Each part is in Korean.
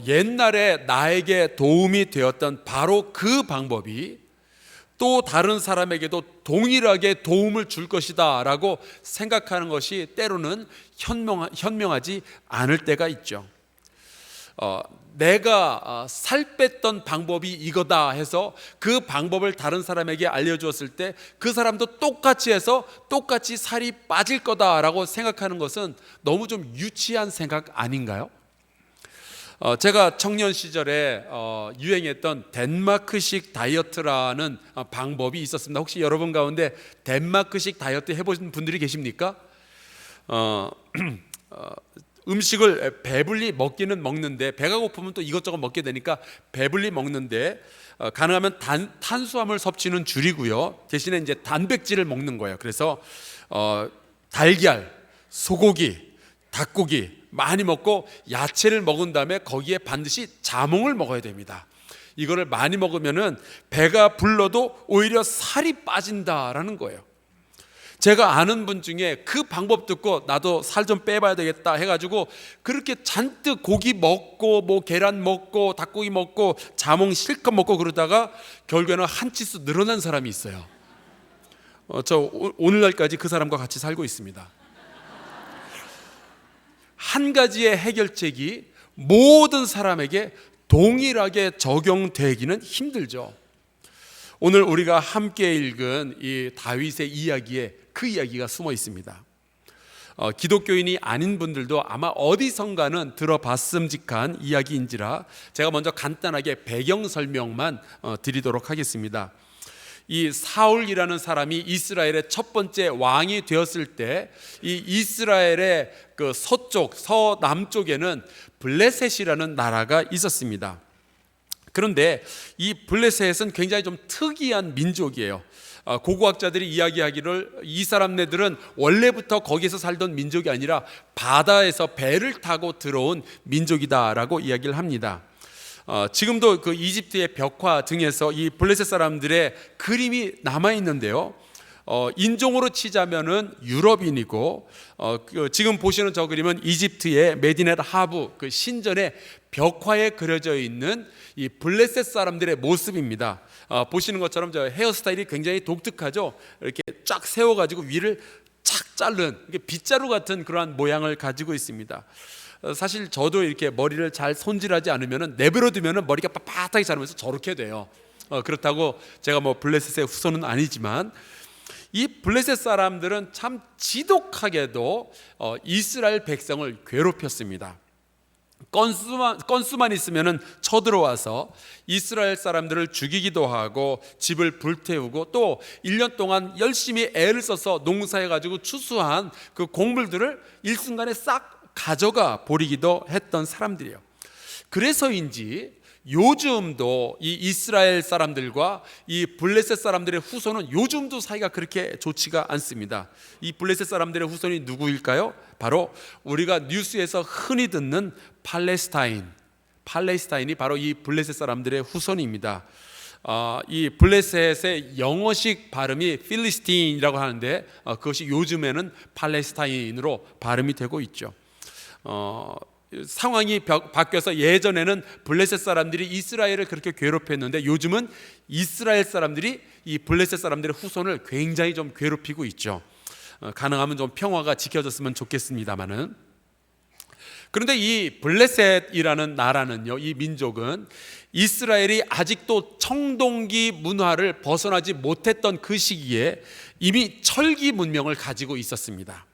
옛날에 나에게 도움이 되었던 바로 그 방법이 또 다른 사람에게도 동일하게 도움을 줄 것이다 라고 생각하는 것이 때로는 현명하지 않을 때가 있죠. 내가 살 뺐던 방법이 이거다 해서 그 방법을 다른 사람에게 알려주었을 때 그 사람도 똑같이 해서 똑같이 살이 빠질 거다라고 생각하는 것은 너무 좀 유치한 생각 아닌가요? 제가 청년 시절에 유행했던 덴마크식 다이어트라는 방법이 있었습니다. 혹시 여러분 가운데 덴마크식 다이어트 해보신 분들이 계십니까? 음식을 배불리 먹기는 먹는데 배가 고프면 또 이것저것 먹게 되니까 배불리 먹는데 가능하면 탄수화물 섭취는 줄이고요. 대신에 이제 단백질을 먹는 거예요. 그래서 달걀, 소고기, 닭고기 많이 먹고 야채를 먹은 다음에 거기에 반드시 자몽을 먹어야 됩니다. 이거를 많이 먹으면은 배가 불러도 오히려 살이 빠진다라는 거예요. 제가 아는 분 중에 그 방법 듣고 나도 살 좀 빼봐야 되겠다 해가지고 그렇게 잔뜩 고기 먹고 뭐 계란 먹고 닭고기 먹고 자몽 실컷 먹고 그러다가 결국에는 한 치수 늘어난 사람이 있어요. 저 오늘날까지 그 사람과 같이 살고 있습니다. 한 가지의 해결책이 모든 사람에게 동일하게 적용되기는 힘들죠. 오늘 우리가 함께 읽은 이 다윗의 이야기에 그 이야기가 숨어 있습니다. 기독교인이 아닌 분들도 아마 어디선가는 들어봤음직한 이야기인지라 제가 먼저 간단하게 배경 설명만 드리도록 하겠습니다. 이 사울이라는 사람이 이스라엘의 첫 번째 왕이 되었을 때 이 이스라엘의 그 서남쪽에는 블레셋이라는 나라가 있었습니다. 그런데 이 블레셋은 굉장히 좀 특이한 민족이에요. 고고학자들이 이야기하기를 이 사람네들은 원래부터 거기서 살던 민족이 아니라 바다에서 배를 타고 들어온 민족이다라고 이야기를 합니다. 지금도 그 이집트의 벽화 등에서 이 블레셋 사람들의 그림이 남아 있는데요. 인종으로 치자면은 유럽인이고, 지금 보시는 저 그림은 이집트의 메디넷 하부 그 신전의 벽화에 그려져 있는 이 블레셋 사람들의 모습입니다. 보시는 것처럼 저 헤어스타일이 굉장히 독특하죠. 이렇게 쫙 세워가지고 위를 착 자른 빗자루 같은 그러한 모양을 가지고 있습니다. 사실 저도 이렇게 머리를 잘 손질하지 않으면 내버려 두면 머리가 빳빳하게 자라면서 저렇게 돼요. 그렇다고 제가 뭐 블레셋의 후손은 아니지만 이 블레셋 사람들은 참 지독하게도 이스라엘 백성을 괴롭혔습니다. 건수만 있으면 쳐들어와서 이스라엘 사람들을 죽이기도 하고 집을 불태우고 또 1년 동안 열심히 애를 써서 농사해가지고 추수한 그 곡물들을 일순간에 싹 가져가 버리기도 했던 사람들이에요. 그래서인지 요즘도 이 이스라엘 사람들과 이 블레셋 사람들의 후손은 요즘도 사이가 그렇게 좋지가 않습니다. 이 블레셋 사람들의 후손이 누구일까요? 바로 우리가 뉴스에서 흔히 듣는 팔레스타인이 바로 이 블레셋 사람들의 후손입니다. 이 블레셋의 영어식 발음이 필리스틴이라고 하는데 그것이 요즘에는 팔레스타인으로 발음이 되고 있죠. 상황이 바뀌어서 예전에는 블레셋 사람들이 이스라엘을 그렇게 괴롭혔는데 요즘은 이스라엘 사람들이 이 블레셋 사람들의 후손을 굉장히 좀 괴롭히고 있죠. 가능하면 좀 평화가 지켜졌으면 좋겠습니다만은. 그런데 이 블레셋이라는 나라는요, 이 민족은 이스라엘이 아직도 청동기 문화를 벗어나지 못했던 그 시기에 이미 철기 문명을 가지고 있었습니다.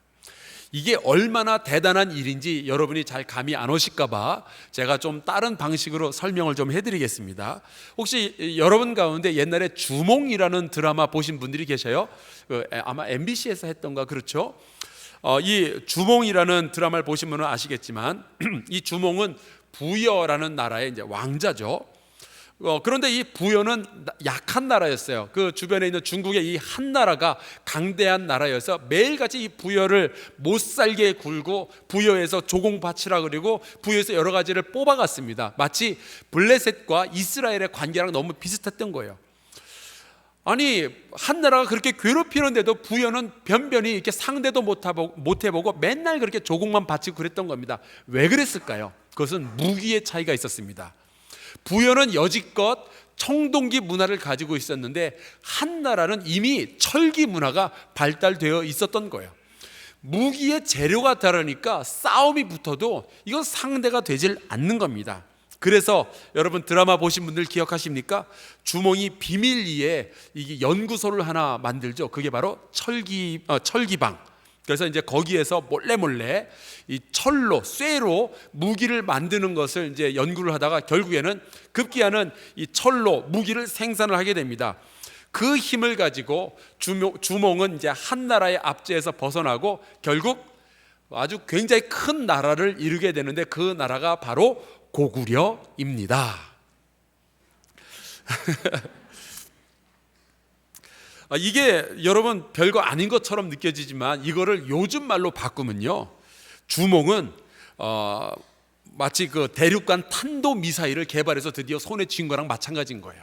이게 얼마나 대단한 일인지 여러분이 잘 감이 안 오실까봐 제가 좀 다른 방식으로 설명을 좀 해드리겠습니다. 혹시 여러분 가운데 옛날에 주몽이라는 드라마 보신 분들이 계셔요? 아마 MBC에서 했던가 그렇죠? 이 주몽이라는 드라마를 보신 분은 아시겠지만 이 주몽은 부여라는 나라의 이제 왕자죠. 그런데 이 부여는 약한 나라였어요. 그 주변에 있는 중국의 이 한 나라가 강대한 나라여서 매일같이 이 부여를 못 살게 굴고 부여에서 조공바치라 그리고 부여에서 여러 가지를 뽑아갔습니다. 마치 블레셋과 이스라엘의 관계랑 너무 비슷했던 거예요. 아니 한 나라가 그렇게 괴롭히는데도 부여는 변변히 이렇게 상대도 못 해보고 맨날 그렇게 조공만 바치고 그랬던 겁니다. 왜 그랬을까요? 그것은 무기의 차이가 있었습니다. 부여는 여지껏 청동기 문화를 가지고 있었는데 한나라는 이미 철기 문화가 발달되어 있었던 거예요. 무기의 재료가 다르니까 싸움이 붙어도 이건 상대가 되질 않는 겁니다. 그래서 여러분 드라마 보신 분들 기억하십니까? 주몽이 비밀리에 이게 연구소를 하나 만들죠. 그게 바로 철기방. 그래서 이제 거기에서 몰래 이 철로, 쇠로 무기를 만드는 것을 이제 연구를 하다가 결국에는 급기야는 이 철로 무기를 생산을 하게 됩니다. 그 힘을 가지고 주몽은 이제 한나라의 압제에서 벗어나고 결국 아주 굉장히 큰 나라를 이루게 되는데 그 나라가 바로 고구려입니다. 이게 여러분 별거 아닌 것처럼 느껴지지만 이거를 요즘 말로 바꾸면요, 주몽은 마치 그 대륙간 탄도 미사일을 개발해서 드디어 손에 쥔 거랑 마찬가지인 거예요.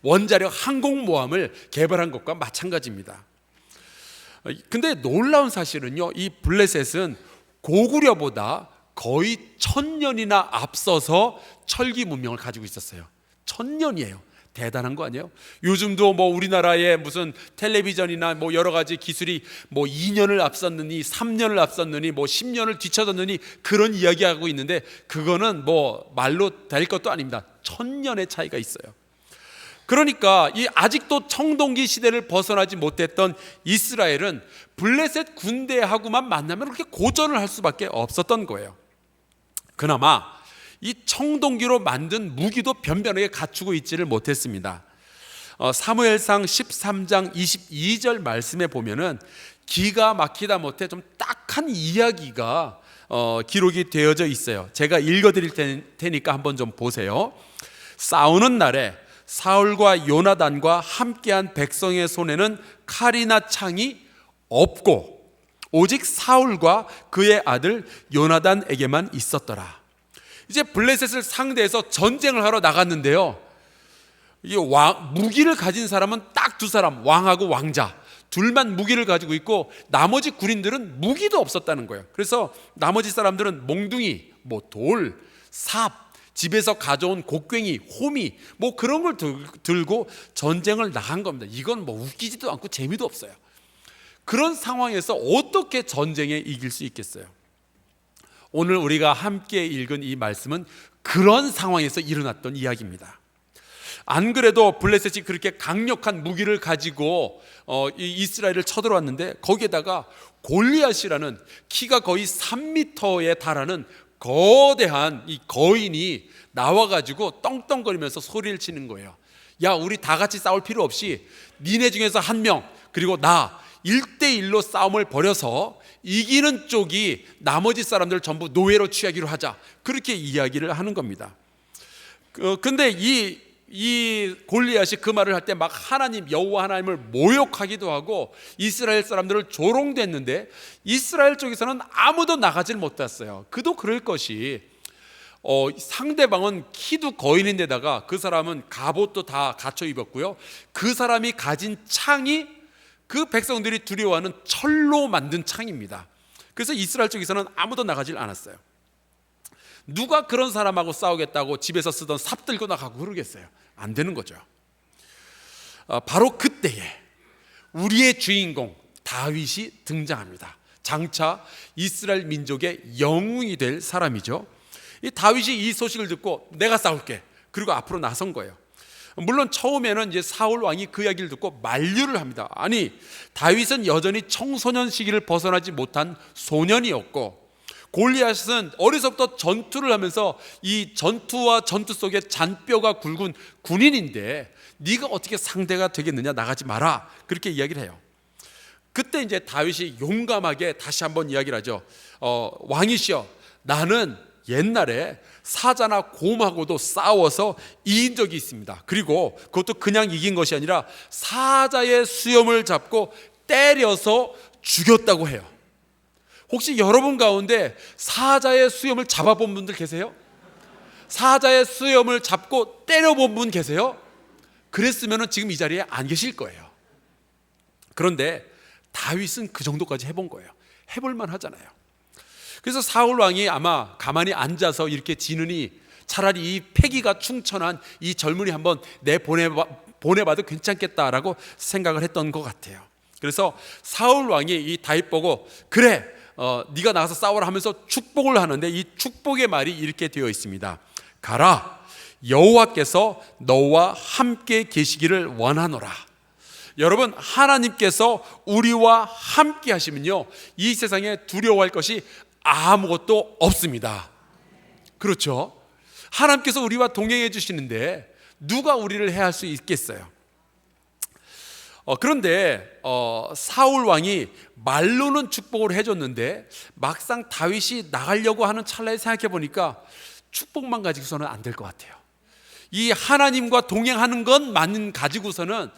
원자력 항공모함을 개발한 것과 마찬가지입니다. 근데 놀라운 사실은요, 이 블레셋은 고구려보다 거의 1000년이나 앞서서 철기 문명을 가지고 있었어요. 1000년이에요. 대단한 거 아니에요? 요즘도 뭐 우리나라의 무슨 텔레비전이나 뭐 여러 가지 기술이 뭐 2년을 앞섰느니 3년을 앞섰느니 뭐 10년을 뒤쳐졌느니 그런 이야기하고 있는데 그거는 뭐 말로 될 것도 아닙니다. 1000년의 차이가 있어요. 그러니까 이 아직도 청동기 시대를 벗어나지 못했던 이스라엘은 블레셋 군대하고만 만나면 그렇게 고전을 할 수밖에 없었던 거예요. 그나마 이 청동기로 만든 무기도 변변하게 갖추고 있지를 못했습니다. 사무엘상 13장 22절 말씀에 보면은 기가 막히다 못해 좀 딱한 이야기가 기록이 되어져 있어요. 제가 읽어드릴 테니까 한번 좀 보세요. 싸우는 날에 사울과 요나단과 함께한 백성의 손에는 칼이나 창이 없고 오직 사울과 그의 아들 요나단에게만 있었더라. 이제 블레셋을 상대해서 전쟁을 하러 나갔는데요, 이 무기를 가진 사람은 딱 두 사람, 왕하고 왕자 둘만 무기를 가지고 있고 나머지 군인들은 무기도 없었다는 거예요. 그래서 나머지 사람들은 몽둥이, 뭐 돌, 삽, 집에서 가져온 곡괭이, 호미 뭐 그런 걸 들고 전쟁을 나간 겁니다. 이건 뭐 웃기지도 않고 재미도 없어요. 그런 상황에서 어떻게 전쟁에 이길 수 있겠어요? 오늘 우리가 함께 읽은 이 말씀은 그런 상황에서 일어났던 이야기입니다. 안 그래도 블레셋이 그렇게 강력한 무기를 가지고 이스라엘을 쳐들어왔는데 거기에다가 골리앗이라는 키가 거의 3m에 달하는 거대한 이 거인이 나와가지고 떵떵거리면서 소리를 치는 거예요. 야, 우리 다 같이 싸울 필요 없이 니네 중에서 한 명 그리고 나 1대1로 싸움을 벌여서 이기는 쪽이 나머지 사람들 전부 노예로 취하기로 하자, 그렇게 이야기를 하는 겁니다. 근데 이 골리앗이 그 말을 할 때 막 하나님, 여호와 하나님을 모욕하기도 하고 이스라엘 사람들을 조롱됐는데 이스라엘 쪽에서는 아무도 나가질 못했어요. 그도 그럴 것이 상대방은 키도 거인인데다가 그 사람은 갑옷도 다 갖춰 입었고요, 그 사람이 가진 창이 그 백성들이 두려워하는 철로 만든 창입니다. 그래서 이스라엘 쪽에서는 아무도 나가질 않았어요. 누가 그런 사람하고 싸우겠다고 집에서 쓰던 삽 들고 나가고 그러겠어요? 안 되는 거죠. 바로 그때에 우리의 주인공 다윗이 등장합니다. 장차 이스라엘 민족의 영웅이 될 사람이죠. 이 다윗이 이 소식을 듣고 내가 싸울게, 그리고 앞으로 나선 거예요. 물론 처음에는 이제 사울 왕이 그 이야기를 듣고 만류를 합니다. 아니, 다윗은 여전히 청소년 시기를 벗어나지 못한 소년이었고 골리앗은 어려서부터 전투를 하면서 이 전투와 전투 속에 잔뼈가 굵은 군인인데 네가 어떻게 상대가 되겠느냐, 나가지 마라, 그렇게 이야기를 해요. 그때 이제 다윗이 용감하게 다시 한번 이야기를 하죠. 왕이시여, 나는 옛날에 사자나 곰하고도 싸워서 이긴 적이 있습니다. 그리고 그것도 그냥 이긴 것이 아니라 사자의 수염을 잡고 때려서 죽였다고 해요. 혹시 여러분 가운데 사자의 수염을 잡아본 분들 계세요? 사자의 수염을 잡고 때려본 분 계세요? 그랬으면 지금 이 자리에 안 계실 거예요. 그런데 다윗은 그 정도까지 해본 거예요. 해볼만 하잖아요. 그래서 사울 왕이 아마 가만히 앉아서 이렇게 지느니 차라리 이 패기가 충천한 이 젊은이 한번 보내봐도 괜찮겠다라고 생각을 했던 것 같아요. 그래서 사울 왕이 이 다윗 보고 그래, 네가 나가서 싸워라 하면서 축복을 하는데 이 축복의 말이 이렇게 되어 있습니다. 가라, 여호와께서 너와 함께 계시기를 원하노라. 여러분, 하나님께서 우리와 함께 하시면요, 이 세상에 두려워할 것이 아무것도 없습니다. 그렇죠? 하나님께서 우리와 동행해 주시는데 누가 우리를 해할 수 있겠어요? 그런데 사울 왕이 말로는 축복을 해줬는데 막상 다윗이 나가려고 하는 찰나에 생각해 보니까 축복만 가지고서는 안 될 것 같아요. 이 하나님과 동행하는 것만 가지고서는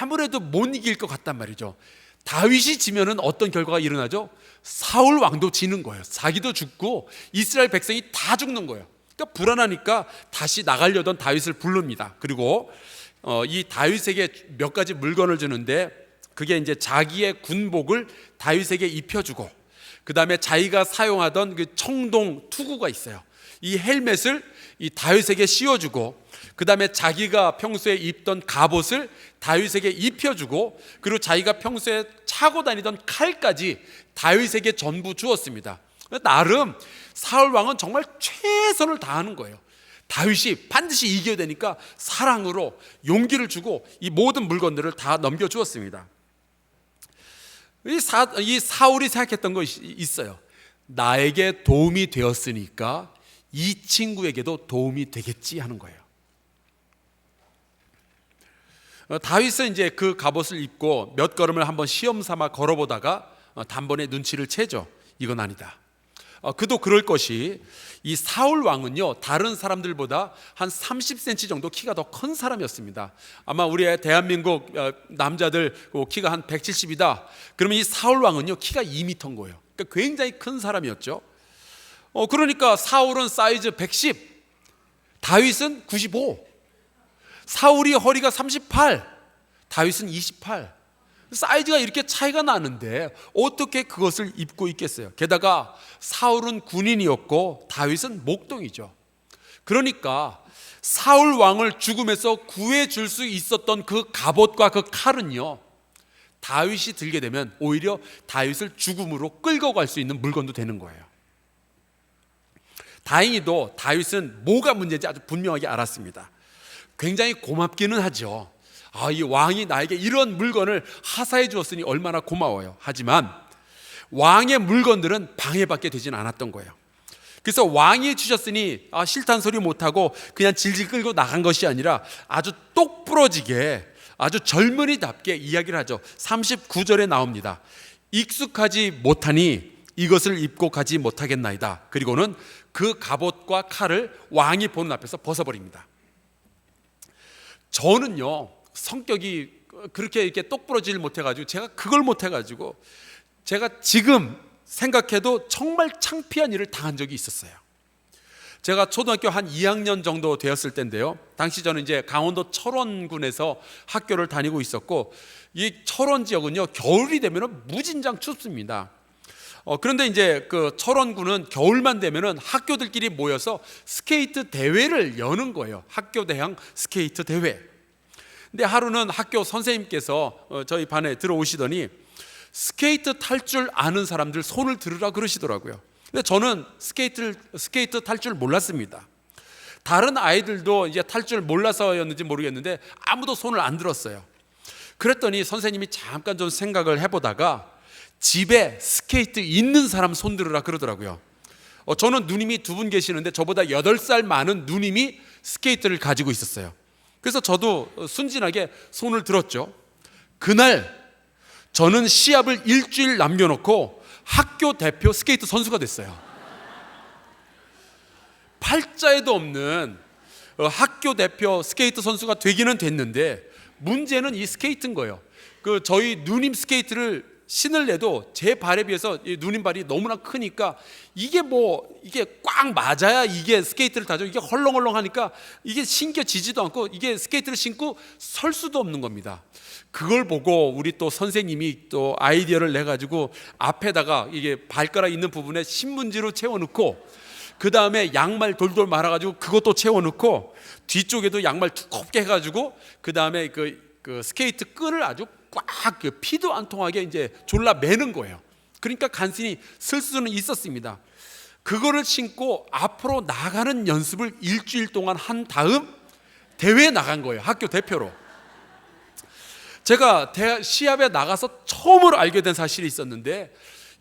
아무래도 못 이길 것 같단 말이죠. 다윗이 지면은 어떤 결과가 일어나죠? 사울 왕도 지는 거예요. 자기도 죽고 이스라엘 백성이 다 죽는 거예요. 그러니까 불안하니까 다시 나가려던 다윗을 부릅니다. 그리고 이 다윗에게 몇 가지 물건을 주는데 그게 이제 자기의 군복을 다윗에게 입혀주고, 그 다음에 자기가 사용하던 그 청동 투구가 있어요. 이 헬멧을 이 다윗에게 씌워주고, 그 다음에 자기가 평소에 입던 갑옷을 다윗에게 입혀주고, 그리고 자기가 평소에 차고 다니던 칼까지 다윗에게 전부 주었습니다. 나름 사울 왕은 정말 최선을 다하는 거예요. 다윗이 반드시 이겨야 되니까 사랑으로 용기를 주고 이 모든 물건들을 다 넘겨주었습니다. 이 사울이 생각했던 것이 있어요. 나에게 도움이 되었으니까 이 친구에게도 도움이 되겠지 하는 거예요. 다윗은 이제 그 갑옷을 입고 몇 걸음을 한번 시험 삼아 걸어보다가 단번에 눈치를 채죠. 이건 아니다. 그도 그럴 것이, 이 사울 왕은요, 다른 사람들보다 한 30cm 정도 키가 더 큰 사람이었습니다. 아마 우리의 대한민국 남자들 키가 한 170이다. 그러면 이 사울 왕은요, 키가 2m인 거예요. 그러니까 굉장히 큰 사람이었죠. 그러니까 사울은 사이즈 110, 다윗은 95. 사울이 허리가 38, 다윗은 28. 사이즈가 이렇게 차이가 나는데 어떻게 그것을 입고 있겠어요? 게다가 사울은 군인이었고 다윗은 목동이죠. 그러니까 사울 왕을 죽음에서 구해줄 수 있었던 그 갑옷과 그 칼은요, 다윗이 들게 되면 오히려 다윗을 죽음으로 끌고 갈 수 있는 물건도 되는 거예요. 다행히도 다윗은 뭐가 문제인지 아주 분명하게 알았습니다. 굉장히 고맙기는 하죠. 이 왕이 나에게 이런 물건을 하사해 주었으니 얼마나 고마워요. 하지만 왕의 물건들은 방해받게 되진 않았던 거예요. 그래서 왕이 주셨으니 싫다는 소리 못하고 그냥 질질 끌고 나간 것이 아니라 아주 똑부러지게, 아주 젊은이답게 이야기를 하죠. 39절에 나옵니다. 익숙하지 못하니 이것을 입고 가지 못하겠나이다. 그리고는 그 갑옷과 칼을 왕이 보는 앞에서 벗어버립니다. 저는요, 성격이 그렇게 이렇게 똑부러지질 못해가지고, 제가 그걸 못해가지고 제가 지금 생각해도 정말 창피한 일을 당한 적이 있었어요. 제가 초등학교 한 2학년 정도 되었을 때인데요, 당시 저는 이제 강원도 철원군에서 학교를 다니고 있었고, 이 철원 지역은요, 겨울이 되면 무진장 춥습니다. 그런데 이제 그 철원군은 겨울만 되면은 학교들끼리 모여서 스케이트 대회를 여는 거예요. 학교 대항 스케이트 대회. 근데 하루는 학교 선생님께서 저희 반에 들어오시더니 스케이트 탈 줄 아는 사람들 손을 들으라 그러시더라고요. 근데 저는 스케이트 탈 줄 몰랐습니다. 다른 아이들도 이제 탈 줄 몰라서였는지 모르겠는데 아무도 손을 안 들었어요. 그랬더니 선생님이 잠깐 좀 생각을 해보다가 집에 스케이트 있는 사람 손 들으라 그러더라고요. 저는 누님이 두 분 계시는데 저보다 8살 많은 누님이 스케이트를 가지고 있었어요. 그래서 저도 순진하게 손을 들었죠. 그날 저는 시합을 일주일 남겨놓고 학교 대표 스케이트 선수가 됐어요. 팔자에도 없는 학교 대표 스케이트 선수가 되기는 됐는데 문제는 이 스케이트인 거예요. 저희 누님 스케이트를 신을래도 제 발에 비해서 누님발이 너무나 크니까 이게 꽉 맞아야 이게 스케이트를 타죠. 이게 헐렁헐렁하니까 이게 신겨지지도 않고 이게 스케이트를 신고 설 수도 없는 겁니다. 그걸 보고 우리 또 선생님이 또 아이디어를 내가지고 앞에다가 이게 발가락 있는 부분에 신문지로 채워넣고, 그 다음에 양말 돌돌 말아가지고 그것도 채워넣고, 뒤쪽에도 양말 두껍게 해가지고, 그 다음에 그 스케이트 끈을 아주 꽉 피도 안 통하게 이제 졸라 매는 거예요. 그러니까 간신히 쓸 수는 있었습니다. 그거를 신고 앞으로 나가는 연습을 일주일 동안 한 다음 대회에 나간 거예요. 학교 대표로. 제가 시합에 나가서 처음으로 알게 된 사실이 있었는데,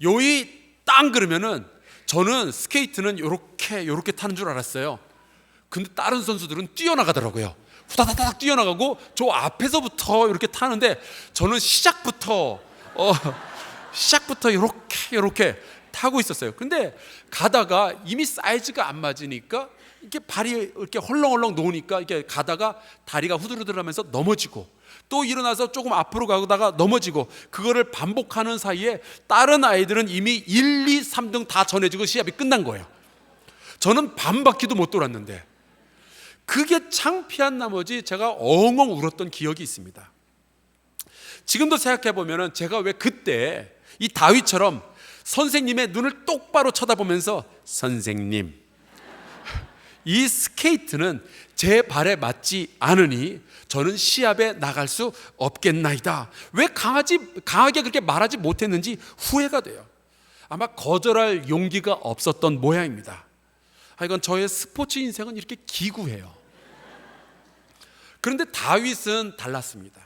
요이 땅 그러면은 저는 스케이트는 요렇게 타는 줄 알았어요. 근데 다른 선수들은 뛰어나가더라고요. 후다다닥 뛰어나가고 저 앞에서부터 이렇게 타는데, 저는 시작부터 이렇게 타고 있었어요. 근데 가다가 이미 사이즈가 안 맞으니까 이렇게 발이 이렇게 헐렁헐렁 놓으니까 이렇게 가다가 다리가 후들후들하면서 넘어지고, 또 일어나서 조금 앞으로 가다가 넘어지고, 그거를 반복하는 사이에 다른 아이들은 이미 1, 2, 3등 다 전해지고 시합이 끝난 거예요. 저는 반 바퀴도 못 돌았는데, 그게 창피한 나머지 제가 엉엉 울었던 기억이 있습니다. 지금도 생각해 보면 제가 왜 그때 이 다윗처럼 선생님의 눈을 똑바로 쳐다보면서, 선생님, 이 스케이트는 제 발에 맞지 않으니 저는 시합에 나갈 수 없겠나이다, 왜 강하게 그렇게 말하지 못했는지 후회가 돼요. 아마 거절할 용기가 없었던 모양입니다. 하여간 저의 스포츠 인생은 이렇게 기구해요. 그런데 다윗은 달랐습니다.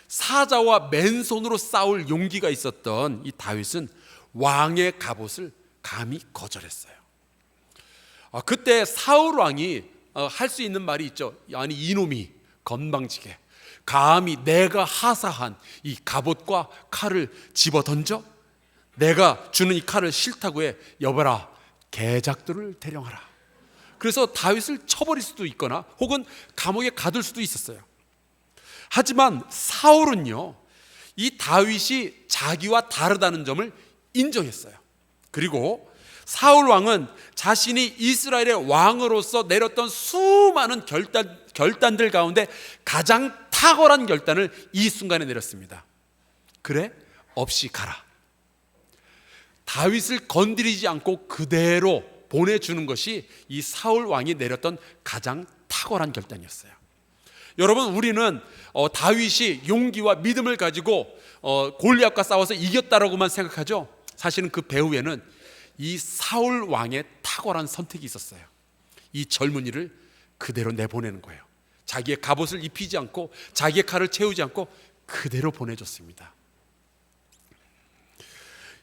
사자와 맨손으로 싸울 용기가 있었던 이 다윗은 왕의 갑옷을 감히 거절했어요. 그때 사울 왕이 할 수 있는 말이 있죠. 아니, 이놈이 건방지게 감히 내가 하사한 이 갑옷과 칼을 집어 던져? 내가 주는 이 칼을 싫다고 해. 여봐라, 개작들을 대령하라. 그래서 다윗을 쳐버릴 수도 있거나 혹은 감옥에 가둘 수도 있었어요. 하지만 사울은요, 이 다윗이 자기와 다르다는 점을 인정했어요. 그리고 사울 왕은 자신이 이스라엘의 왕으로서 내렸던 수많은 결단들 가운데 가장 탁월한 결단을 이 순간에 내렸습니다. 그래, 없이 가라. 다윗을 건드리지 않고 그대로 보내주는 것이 이 사울 왕이 내렸던 가장 탁월한 결단이었어요. 여러분, 우리는 다윗이 용기와 믿음을 가지고 골리앗과 싸워서 이겼다라고만 생각하죠. 사실은 그 배후에는 이 사울 왕의 탁월한 선택이 있었어요. 이 젊은이를 그대로 내보내는 거예요. 자기의 갑옷을 입히지 않고 자기의 칼을 채우지 않고 그대로 보내줬습니다.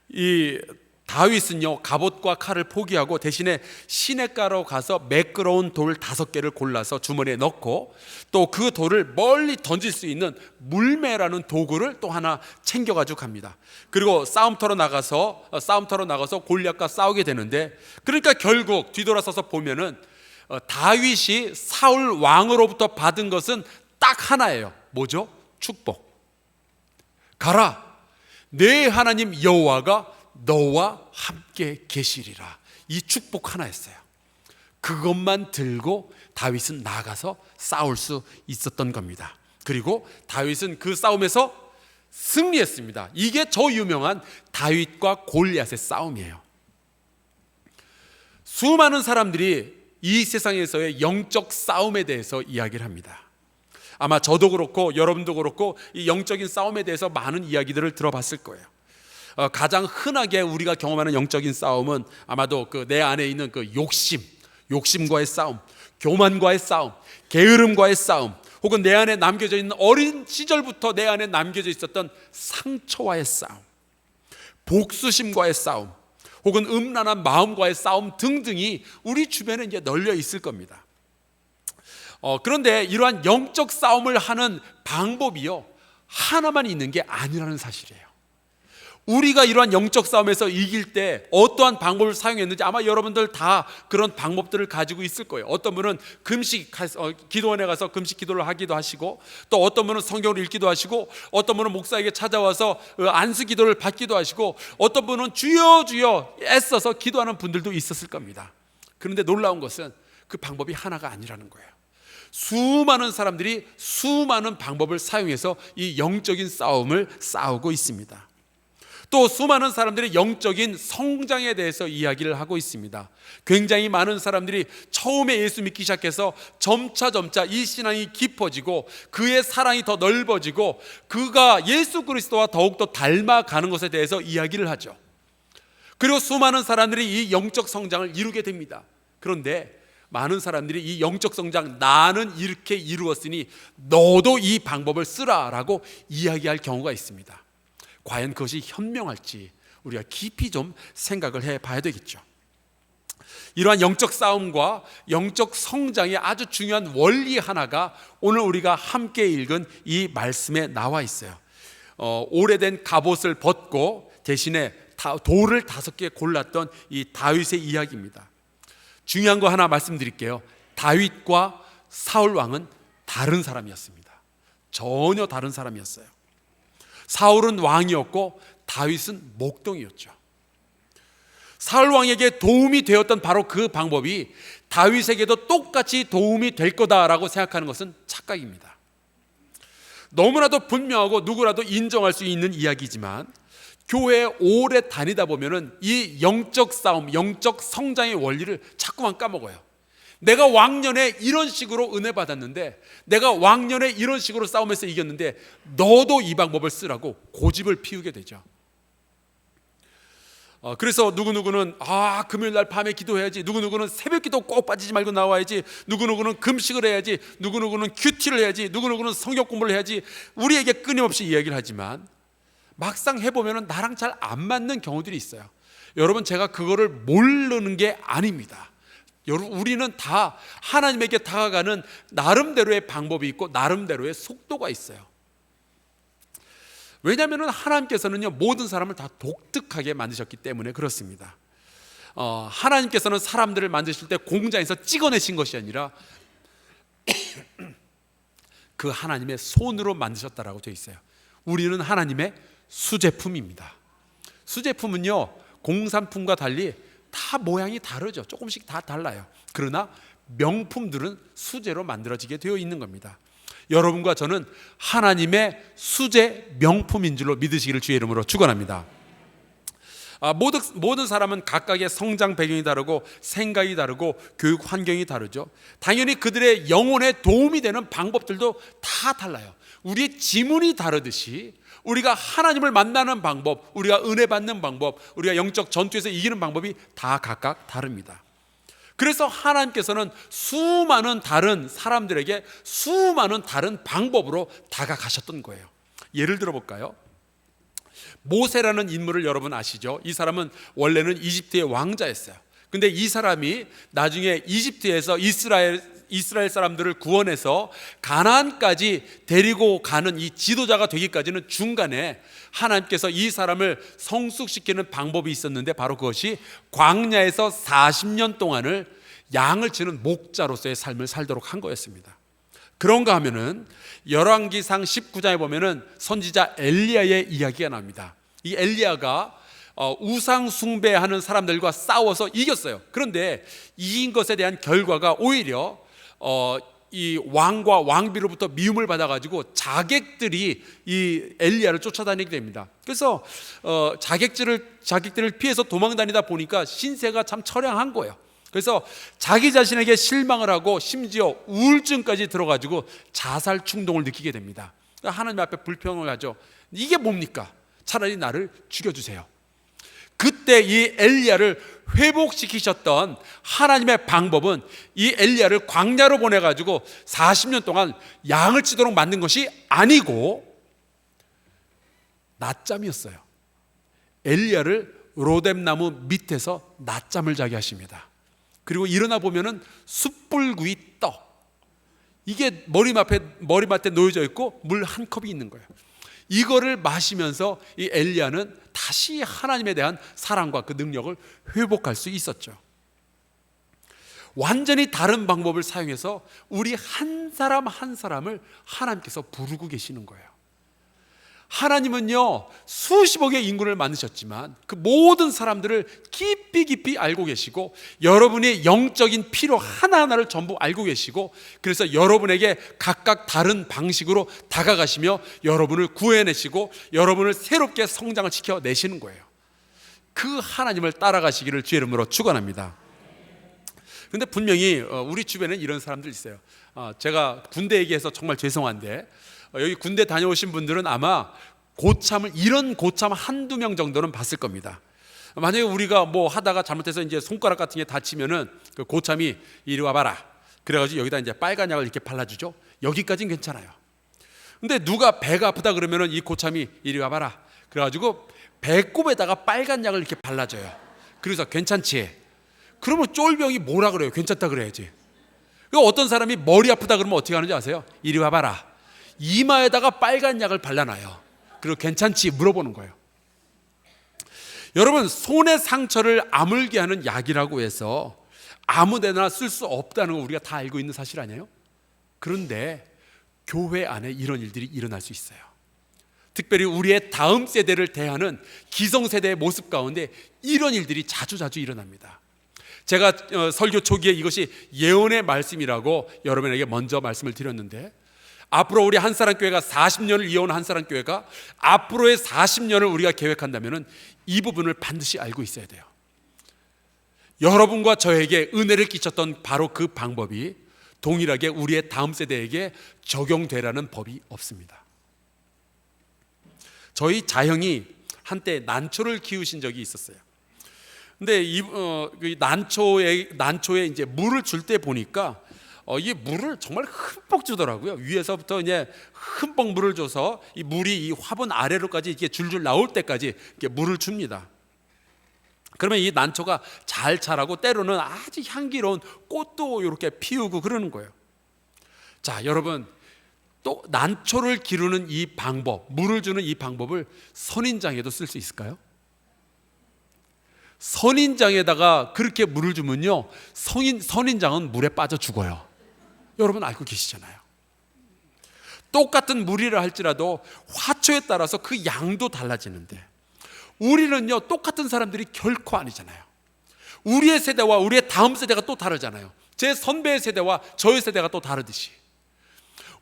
이 다윗은요, 갑옷과 칼을 포기하고 대신에 시냇가로 가서 매끄러운 돌 5개를 골라서 주머니에 넣고, 또 그 돌을 멀리 던질 수 있는 물매라는 도구를 또 하나 챙겨가지고 갑니다. 그리고 싸움터로 나가서 골리앗과 싸우게 되는데, 그러니까 결국 뒤돌아서서 보면은 다윗이 사울 왕으로부터 받은 것은 딱 하나예요. 뭐죠? 축복. 가라, 내 하나님 여호와가 너와 함께 계시리라. 이 축복 하나였어요. 그것만 들고 다윗은 나가서 싸울 수 있었던 겁니다. 그리고 다윗은 그 싸움에서 승리했습니다. 이게 저 유명한 다윗과 골리앗의 싸움이에요. 수많은 사람들이 이 세상에서의 영적 싸움에 대해서 이야기를 합니다. 아마 저도 그렇고 여러분도 그렇고 이 영적인 싸움에 대해서 많은 이야기들을 들어봤을 거예요. 가장 흔하게 우리가 경험하는 영적인 싸움은 아마도 내 안에 있는 욕심과의 싸움, 교만과의 싸움, 게으름과의 싸움, 혹은 내 안에 남겨져 있는 어린 시절부터 내 안에 남겨져 있었던 상처와의 싸움, 복수심과의 싸움, 혹은 음란한 마음과의 싸움 등등이 우리 주변에 이제 널려 있을 겁니다. 그런데 이러한 영적 싸움을 하는 방법이요, 하나만 있는 게 아니라는 사실이에요. 우리가 이러한 영적 싸움에서 이길 때 어떠한 방법을 사용했는지 아마 여러분들 다 그런 방법들을 가지고 있을 거예요. 어떤 분은 기도원에 가서 금식 기도를 하기도 하시고, 또 어떤 분은 성경을 읽기도 하시고, 어떤 분은 목사에게 찾아와서 안수 기도를 받기도 하시고, 어떤 분은 주여 주여 애써서 기도하는 분들도 있었을 겁니다. 그런데 놀라운 것은 그 방법이 하나가 아니라는 거예요. 수많은 사람들이 수많은 방법을 사용해서 이 영적인 싸움을 싸우고 있습니다. 또 수많은 사람들이 영적인 성장에 대해서 이야기를 하고 있습니다. 굉장히 많은 사람들이 처음에 예수 믿기 시작해서 점차 이 신앙이 깊어지고 그의 사랑이 더 넓어지고 그가 예수 그리스도와 더욱더 닮아가는 것에 대해서 이야기를 하죠. 그리고 수많은 사람들이 이 영적 성장을 이루게 됩니다. 그런데 많은 사람들이 이 영적 성장, 나는 이렇게 이루었으니 너도 이 방법을 쓰라라고 이야기할 경우가 있습니다. 과연 그것이 현명할지 우리가 깊이 좀 생각을 해봐야 되겠죠. 이러한 영적 싸움과 영적 성장의 아주 중요한 원리 하나가 오늘 우리가 함께 읽은 이 말씀에 나와 있어요. 오래된 갑옷을 벗고 대신에 돌을 5개 골랐던 이 다윗의 이야기입니다. 중요한 거 하나 말씀드릴게요. 다윗과 사울 왕은 다른 사람이었습니다. 전혀 다른 사람이었어요. 사울은 왕이었고 다윗은 목동이었죠. 사울 왕에게 도움이 되었던 바로 그 방법이 다윗에게도 똑같이 도움이 될 거다라고 생각하는 것은 착각입니다. 너무나도 분명하고 누구라도 인정할 수 있는 이야기지만 교회에 오래 다니다 보면은 이 영적 싸움, 영적 성장의 원리를 자꾸만 까먹어요. 내가 왕년에 이런 식으로 은혜 받았는데, 내가 왕년에 이런 식으로 싸움에서 이겼는데 너도 이 방법을 쓰라고 고집을 피우게 되죠. 그래서 누구누구는 금요일날 밤에 기도해야지, 누구누구는 새벽기도 꼭 빠지지 말고 나와야지, 누구누구는 금식을 해야지, 누구누구는 큐티를 해야지, 누구누구는 성경 공부를 해야지, 우리에게 끊임없이 이야기를 하지만 막상 해보면 나랑 잘 안 맞는 경우들이 있어요. 여러분, 제가 그거를 모르는 게 아닙니다. 우리는 다 하나님에게 다가가는 나름대로의 방법이 있고 나름대로의 속도가 있어요. 왜냐하면 하나님께서는요, 모든 사람을 다 독특하게 만드셨기 때문에 그렇습니다. 하나님께서는 사람들을 만드실 때 공장에서 찍어내신 것이 아니라 그 하나님의 손으로 만드셨다라고 되어 있어요. 우리는 하나님의 수제품입니다. 수제품은요, 공산품과 달리 다 모양이 다르죠. 조금씩 다 달라요. 그러나 명품들은 수제로 만들어지게 되어 있는 겁니다. 여러분과 저는 하나님의 수제 명품인 줄로 믿으시기를 주의 이름으로 축원합니다. 모든 사람은 각각의 성장 배경이 다르고 생각이 다르고 교육 환경이 다르죠. 당연히 그들의 영혼에 도움이 되는 방법들도 다 달라요. 우리의 지문이 다르듯이 우리가 하나님을 만나는 방법, 우리가 은혜 받는 방법, 우리가 영적 전투에서 이기는 방법이 다 각각 다릅니다. 그래서 하나님께서는 수많은 다른 사람들에게 수많은 다른 방법으로 다가가셨던 거예요. 예를 들어 볼까요? 모세라는 인물을 여러분 아시죠? 이 사람은 원래는 이집트의 왕자였어요. 근데 이 사람이 나중에 이집트에서 이스라엘 사람들을 구원해서 가나안까지 데리고 가는 이 지도자가 되기까지는 중간에 하나님께서 이 사람을 성숙시키는 방법이 있었는데, 바로 그것이 광야에서 40년 동안을 양을 치는 목자로서의 삶을 살도록 한 거였습니다. 그런가 하면은 열왕기상 19장에 보면은 선지자 엘리야의 이야기가 나옵니다. 이 엘리야가 우상 숭배하는 사람들과 싸워서 이겼어요. 그런데 이긴 것에 대한 결과가 오히려 이 왕과 왕비로부터 미움을 받아가지고 자객들이 이 엘리야를 쫓아다니게 됩니다. 그래서 자객들을 피해서 도망다니다 보니까 신세가 참 처량한 거예요. 그래서 자기 자신에게 실망을 하고 심지어 우울증까지 들어가지고 자살 충동을 느끼게 됩니다. 하나님 앞에 불평을 하죠. 이게 뭡니까? 차라리 나를 죽여주세요. 그때 이 엘리야를 회복시키셨던 하나님의 방법은 이 엘리야를 광야로 보내가지고 40년 동안 양을 치도록 만든 것이 아니고 낮잠이었어요. 엘리야를 로뎀나무 밑에서 낮잠을 자게 하십니다. 그리고 일어나 보면은 숯불구이 떡, 이게 머리맡에 놓여져 있고 물 한 컵이 있는 거예요. 이거를 마시면서 이 엘리야는 다시 하나님에 대한 사랑과 그 능력을 회복할 수 있었죠. 완전히 다른 방법을 사용해서 우리 한 사람 한 사람을 하나님께서 부르고 계시는 거예요. 하나님은요, 수십억의 인구를 만드셨지만 그 모든 사람들을 깊이 깊이 알고 계시고 여러분의 영적인 필요 하나하나를 전부 알고 계시고, 그래서 여러분에게 각각 다른 방식으로 다가가시며 여러분을 구해내시고 여러분을 새롭게 성장을 시켜내시는 거예요. 그 하나님을 따라가시기를 주의 이름으로 축원합니다. 근데 분명히 우리 주변에는 이런 사람들 있어요. 제가 군대 얘기해서 정말 죄송한데, 여기 군대 다녀오신 분들은 아마 이런 고참 한두 명 정도는 봤을 겁니다. 만약에 우리가 뭐 하다가 잘못해서 이제 손가락 같은 게 다치면은 그 고참이 이리 와봐라, 그래가지고 여기다 이제 빨간 약을 이렇게 발라주죠. 여기까지는 괜찮아요. 근데 누가 배가 아프다 그러면은 이 고참이 이리 와봐라, 그래가지고 배꼽에다가 빨간 약을 이렇게 발라줘요. 그래서 괜찮지? 그러면 쫄병이 뭐라 그래요? 괜찮다 그래야지. 어떤 사람이 머리 아프다 그러면 어떻게 하는지 아세요? 이리 와봐라, 이마에다가 빨간 약을 발라놔요. 그리고 괜찮지? 물어보는 거예요. 여러분, 손의 상처를 아물게 하는 약이라고 해서 아무데나 쓸 수 없다는 거 우리가 다 알고 있는 사실 아니에요? 그런데 교회 안에 이런 일들이 일어날 수 있어요. 특별히 우리의 다음 세대를 대하는 기성세대의 모습 가운데 이런 일들이 자주 일어납니다. 제가 설교 초기에 이것이 예언의 말씀이라고 여러분에게 먼저 말씀을 드렸는데, 앞으로 우리 한사랑교회가 40년을 이어온 한사랑교회가 앞으로의 40년을 우리가 계획한다면 이 부분을 반드시 알고 있어야 돼요. 여러분과 저에게 은혜를 끼쳤던 바로 그 방법이 동일하게 우리의 다음 세대에게 적용되라는 법이 없습니다. 저희 자형이 한때 난초를 키우신 적이 있었어요. 근데 난초에 이제 물을 줄 때 보니까 이 물을 정말 흠뻑 주더라고요. 위에서부터 이제 흠뻑 물을 줘서 이 물이 이 화분 아래로까지 이렇게 줄줄 나올 때까지 이렇게 물을 줍니다. 그러면 이 난초가 잘 자라고 때로는 아주 향기로운 꽃도 이렇게 피우고 그러는 거예요. 자, 여러분, 또 난초를 기르는 이 방법, 물을 주는 이 방법을 선인장에도 쓸 수 있을까요? 선인장에다가 그렇게 물을 주면요, 선인장은 물에 빠져 죽어요. 여러분 알고 계시잖아요. 똑같은 물이라 할지라도 화초에 따라서 그 양도 달라지는데, 우리는요 똑같은 사람들이 결코 아니잖아요. 우리의 세대와 우리의 다음 세대가 또 다르잖아요. 제 선배의 세대와 저의 세대가 또 다르듯이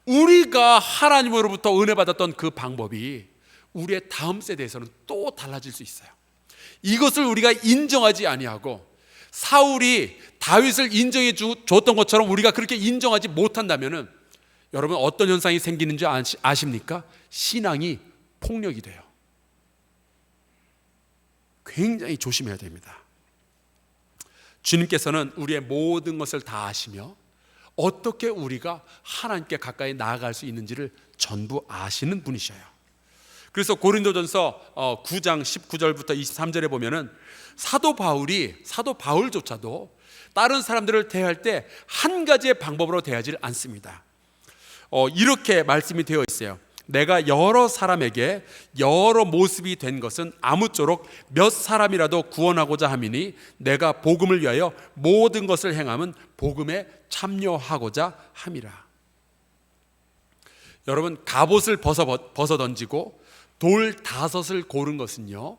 우리가 하나님으로부터 은혜 받았던 그 방법이 우리의 다음 세대에서는 또 달라질 수 있어요. 이것을 우리가 인정하지 아니하고 사울이 다윗을 인정해 줬던 것처럼 우리가 그렇게 인정하지 못한다면 여러분 어떤 현상이 생기는 줄 아십니까? 신앙이 폭력이 돼요. 굉장히 조심해야 됩니다. 주님께서는 우리의 모든 것을 다 아시며 어떻게 우리가 하나님께 가까이 나아갈 수 있는지를 전부 아시는 분이셔요. 그래서 고린도전서 9장 19절부터 23절에 보면은 사도 바울조차도 다른 사람들을 대할 때 한 가지의 방법으로 대하지 않습니다. 이렇게 말씀이 되어 있어요. 내가 여러 사람에게 여러 모습이 된 것은 아무쪼록 몇 사람이라도 구원하고자 함이니 내가 복음을 위하여 모든 것을 행함은 복음에 참여하고자 함이라. 여러분, 갑옷을 벗어 던지고 돌 5을 고른 것은요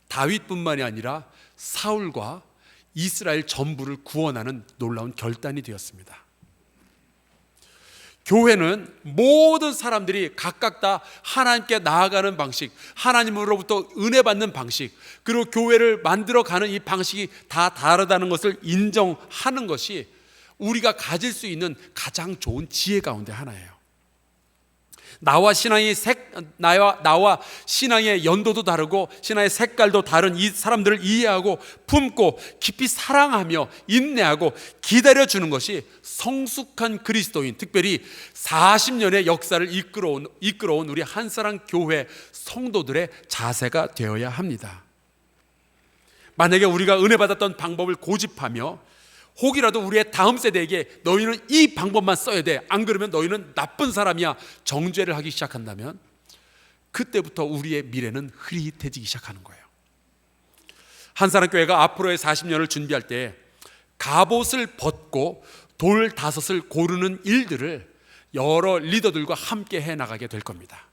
다윗뿐만이 아니라 사울과 이스라엘 전부를 구원하는 놀라운 결단이 되었습니다. 교회는 모든 사람들이 각각 다 하나님께 나아가는 방식, 하나님으로부터 은혜 받는 방식, 그리고 교회를 만들어가는 이 방식이 다 다르다는 것을 인정하는 것이 우리가 가질 수 있는 가장 좋은 지혜 가운데 하나예요. 나와 신앙의 연도도 다르고 신앙의 색깔도 다른 이 사람들을 이해하고 품고 깊이 사랑하며 인내하고 기다려주는 것이 성숙한 그리스도인, 특별히 40년의 역사를 이끌어온 우리 한사랑 교회 성도들의 자세가 되어야 합니다. 만약에 우리가 은혜 받았던 방법을 고집하며 혹이라도 우리의 다음 세대에게 너희는 이 방법만 써야 돼, 안 그러면 너희는 나쁜 사람이야, 정죄를 하기 시작한다면 그때부터 우리의 미래는 흐릿해지기 시작하는 거예요. 한사랑교회가 앞으로의 40년을 준비할 때 갑옷을 벗고 돌 5을 고르는 일들을 여러 리더들과 함께 해나가게 될 겁니다.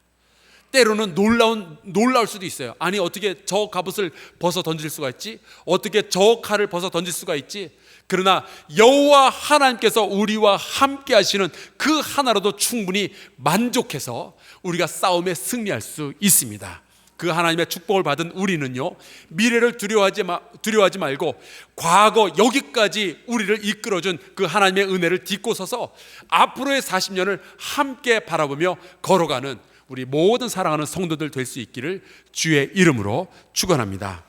때로는 놀라울 수도 있어요. 아니, 어떻게 저 갑옷을 벗어 던질 수가 있지? 어떻게 저 칼을 벗어 던질 수가 있지? 그러나 여호와 하나님께서 우리와 함께 하시는 그 하나로도 충분히 만족해서 우리가 싸움에 승리할 수 있습니다. 그 하나님의 축복을 받은 우리는요, 미래를 두려워하지 말고 과거 여기까지 우리를 이끌어준 그 하나님의 은혜를 딛고 서서 앞으로의 40년을 함께 바라보며 걸어가는 우리 모든 사랑하는 성도들 될 수 있기를 주의 이름으로 축원합니다.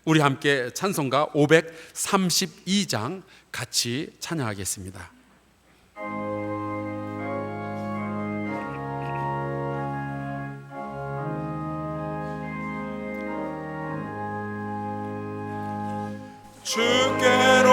우리 함께 찬송가 532장 같이 찬양하겠습니다. 주께로